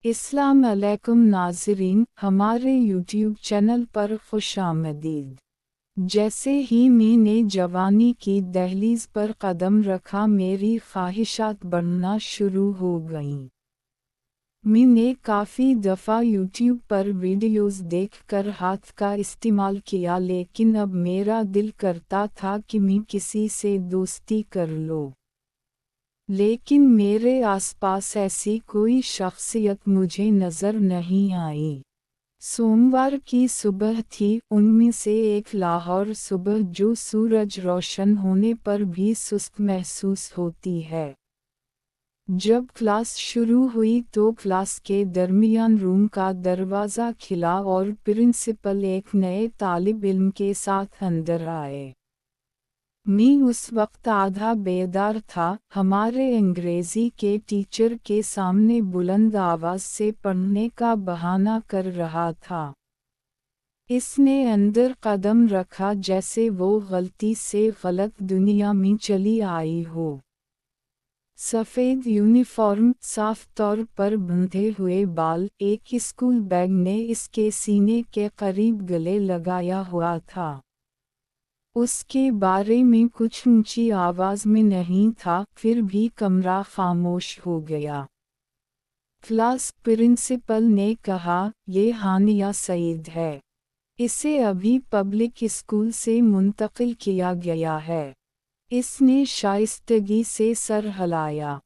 अस्सलाम अलैकुम नाज़रीन, हमारे यूट्यूब चैनल पर खुशामदीद। जैसे ही मैंने जवानी की दहलीज पर कदम रखा मेरी ख्वाहिशात बढ़ना शुरू हो गईं। मैंने काफ़ी दफ़ा यूट्यूब पर वीडियोस देखकर हाथ का इस्तेमाल किया, लेकिन अब मेरा दिल करता था कि मैं किसी से दोस्ती कर लूं। लेकिन मेरे आसपास ऐसी कोई शख्सियत मुझे नज़र नहीं आई। सोमवार की सुबह थी, उनमें से एक लाहौर सुबह जो सूरज रोशन होने पर भी सुस्त महसूस होती है। जब क्लास शुरू हुई तो क्लास के दरमियान रूम का दरवाज़ा खिला और प्रिंसिपल एक नए तालिब इल्म के साथ अंदर आए। मैं उस वक्त आधा बेदार था, हमारे अंग्रेज़ी के टीचर के सामने बुलंद आवाज़ से पढ़ने का बहाना कर रहा था। इसने अंदर कदम रखा जैसे वो गलती से गलत दुनिया में चली आई हो। सफ़ेद यूनिफॉर्म, साफ तौर पर बंधे हुए बाल, एक स्कूल बैग ने इसके सीने के करीब गले लगाया हुआ था। उसके बारे में कुछ ऊंची आवाज़ में नहीं था, फिर भी कमरा खामोश हो गया। क्लास प्रिंसिपल ने कहा, ये हानिया सईद है। इसे अभी पब्लिक स्कूल से मुंतकिल किया गया है। इसने शाइस्तगी से सर हिलाया।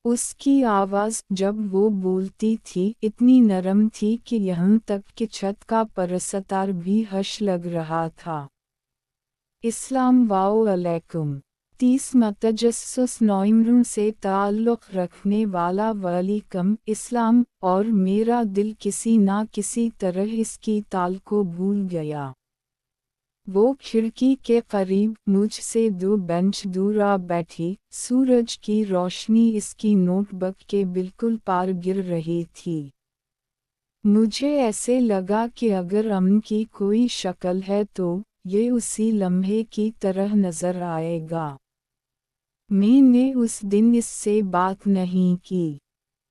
उसकी आवाज़ जब वो बोलती थी इतनी नरम थी कि यहाँ तक कि छत का परस्तार भी हश लग रहा था। इस्लाम वालेकुम। 30 मतजस्सुस नौइमरों से ताल्लुक़ रखने वाला वालेकुम इस्लाम, और मेरा दिल किसी ना किसी तरह इसकी ताल को भूल गया। वो खिड़की के करीब मुझसे 2 बेंच दूर आ बैठी, सूरज की रोशनी इसकी नोटबुक के बिल्कुल पार गिर रही थी। मुझे ऐसे लगा कि अगर अमन की कोई शक्ल है तो ये उसी लम्हे की तरह नजर आएगा। मैंने उस दिन इससे बात नहीं की,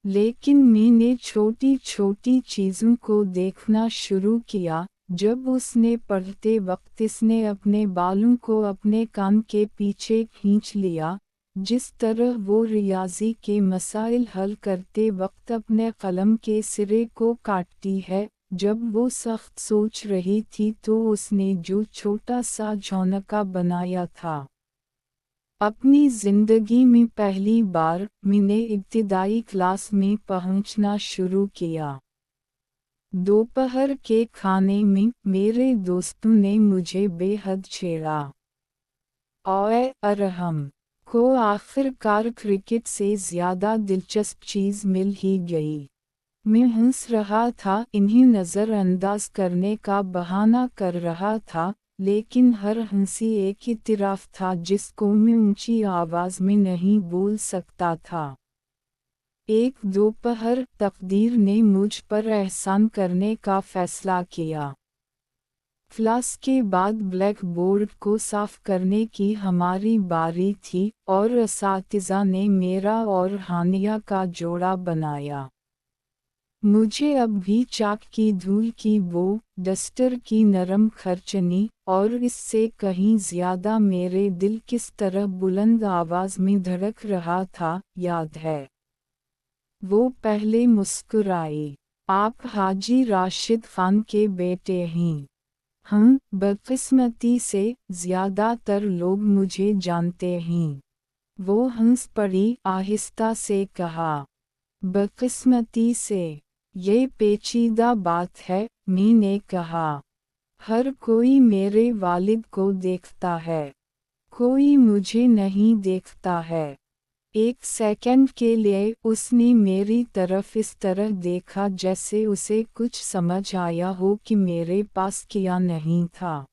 लेकिन मैंने छोटी छोटी चीज़ों को देखना शुरू किया। जब उसने पढ़ते वक्त इसने अपने बालों को अपने कान के पीछे खींच लिया, जिस तरह वो रियाजी के मसाइल हल करते वक्त अपने कलम के सिरे को काटती है। जब वो सख्त सोच रही थी तो उसने जो छोटा सा झोंका बनाया था। अपनी ज़िंदगी में पहली बार मैंने इब्तिदाई क्लास में पहुंचना शुरू किया। दोपहर के खाने में मेरे दोस्तों ने मुझे बेहद छेड़ा। ओए अरहम को आखिरकार क्रिकेट से ज़्यादा दिलचस्प चीज़ मिल ही गई। मैं हंस रहा था, इन्हें नज़रअंदाज करने का बहाना कर रहा था, लेकिन हर हंसी एक इतिराफ़ था जिसको मैं ऊंची आवाज़ में नहीं बोल सकता था। एक दोपहर तकदीर ने मुझ पर एहसान करने का फ़ैसला किया। क्लास के बाद ब्लैक बोर्ड को साफ करने की हमारी बारी थी और असातिज़ा ने मेरा और हानिया का जोड़ा बनाया। मुझे अब भी चाक की धूल की बो, डस्टर की नरम खरचनी और इससे कहीं ज़्यादा मेरे दिल किस तरह बुलंद आवाज़ में धड़क रहा था, याद है। वो पहले मुस्कुराई। आप हाजी राशिद खान के बेटे हैं? हम बदकिस्मती से ज़्यादातर लोग मुझे जानते हैं। वो हंस पड़ी, आहिस्ता से कहा। बदकिस्मती से? ये पेचीदा बात है, मैंने कहा। हर कोई मेरे वालिद को देखता है, कोई मुझे नहीं देखता है। एक सेकंड के लिए उसने मेरी तरफ इस तरह देखा जैसे उसे कुछ समझ आया हो कि मेरे पास क्या नहीं था।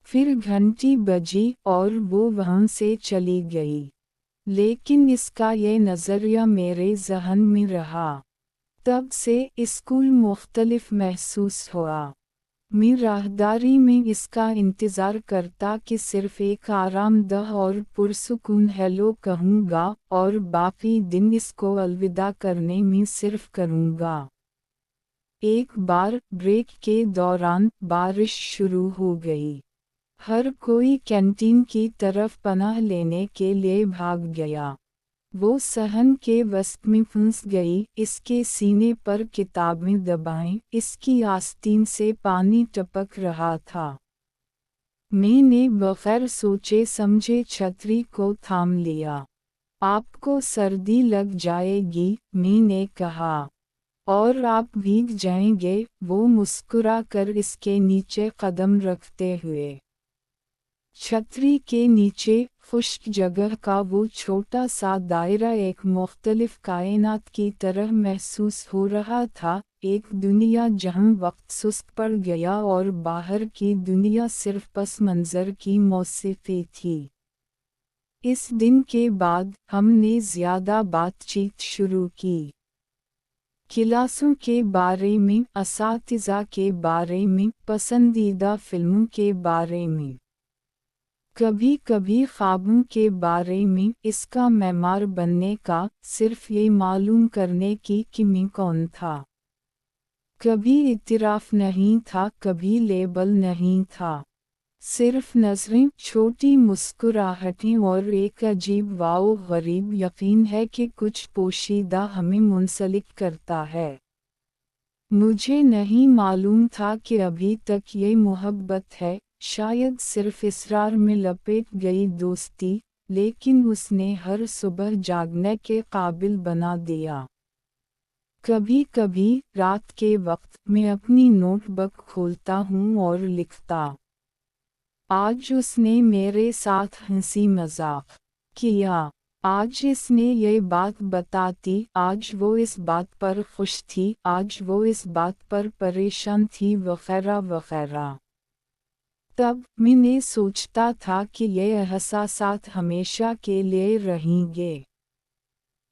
फिर घंटी बजी और वो वहाँ से चली गई, लेकिन इसका ये नज़रिया मेरे ज़हन में रहा। तब से स्कूल मुख्तलिफ महसूस हुआ। मैं राहदारी में इसका इंतज़ार करता कि सिर्फ एक आरामदह और पुरसुकून हेलो कहूँगा और बाकी दिन इसको अलविदा करने में सिर्फ करूँगा। एक बार ब्रेक के दौरान बारिश शुरू हो गई। हर कोई कैंटीन की तरफ पनाह लेने के लिए भाग गया। वो सहन के वस्त में फंस गई, इसके सीने पर किताबें दबाएं, इसकी आस्तीन से पानी टपक रहा था। मैंने बगैर सोचे समझे छतरी को थाम लिया। आपको सर्दी लग जाएगी, मैंने कहा। और आप भीग जाएंगे, वो मुस्कुरा कर इसके नीचे कदम रखते हुए। छतरी के नीचे खुश्क जगह का वो छोटा सा दायरा एक मुख्तलिफ कायनात की तरह महसूस हो रहा था, एक दुनिया जहां वक्त सुस्त पड़ गया और बाहर की दुनिया सिर्फ पस मंज़र की मौसीक़ी थी। इस दिन के बाद हमने ज़्यादा बातचीत शुरू की। क्लासों के बारे में, असातिज़ा के बारे में, पसंदीदा फिल्मों के बारे में, कभी कभी ख्वाबों के बारे में, इसका मेमार बनने का, सिर्फ ये मालूम करने की कि मैं कौन था। कभी इतिराफ़ नहीं था, कभी लेबल नहीं था। सिर्फ नज़रें, छोटी मुस्कुराहटें और एक अजीब वाओ गरीब यकीन है कि कुछ पोशीदा हमें मुंसलिक करता है। मुझे नहीं मालूम था कि अभी तक ये मोहब्बत है, शायद सिर्फ इसरार में लपेट गई दोस्ती, लेकिन उसने हर सुबह जागने के काबिल बना दिया। कभी कभी रात के वक्त मैं अपनी नोटबुक खोलता हूँ और लिखता, आज उसने मेरे साथ हंसी मजाक किया, आज इसने ये बात बताती, आज वो इस बात पर खुश थी, आज वो इस बात पर परेशान थी, वगैरह वगैरह। तब मैंने सोचता था कि ये एहसासात हमेशा के लिए रहेंगे।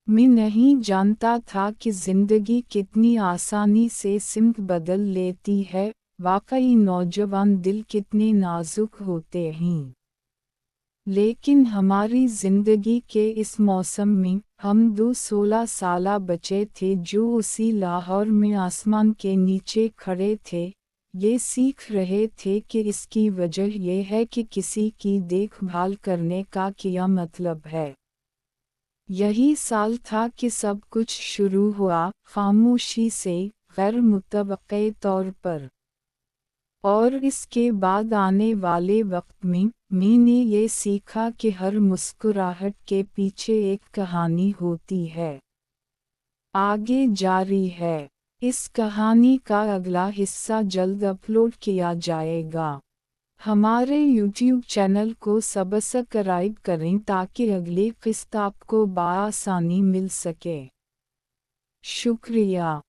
मैं नहीं जानता था कि ज़िंदगी कितनी आसानी से सिमत बदल लेती है, वाकई नौजवान दिल कितने नाजुक होते हैं। लेकिन हमारी ज़िंदगी के इस मौसम में, हम दो 16 साला बच्चे थे जो उसी लाहौर में आसमान के नीचे खड़े थे, ये सीख रहे थे कि इसकी वजह यह है कि किसी की देखभाल करने का क्या मतलब है। यही साल था कि सब कुछ शुरू हुआ, खामोशी से, गैर मुतवक्के तौर पर। और इसके बाद आने वाले वक्त में, मैंने ये सीखा कि हर मुस्कुराहट के पीछे एक कहानी होती है। आगे जारी है। इस कहानी का अगला हिस्सा जल्द अपलोड किया जाएगा। हमारे YouTube चैनल को सब्सक्राइब करें ताकि अगली किस्त आपको बआसानी मिल सके। शुक्रिया।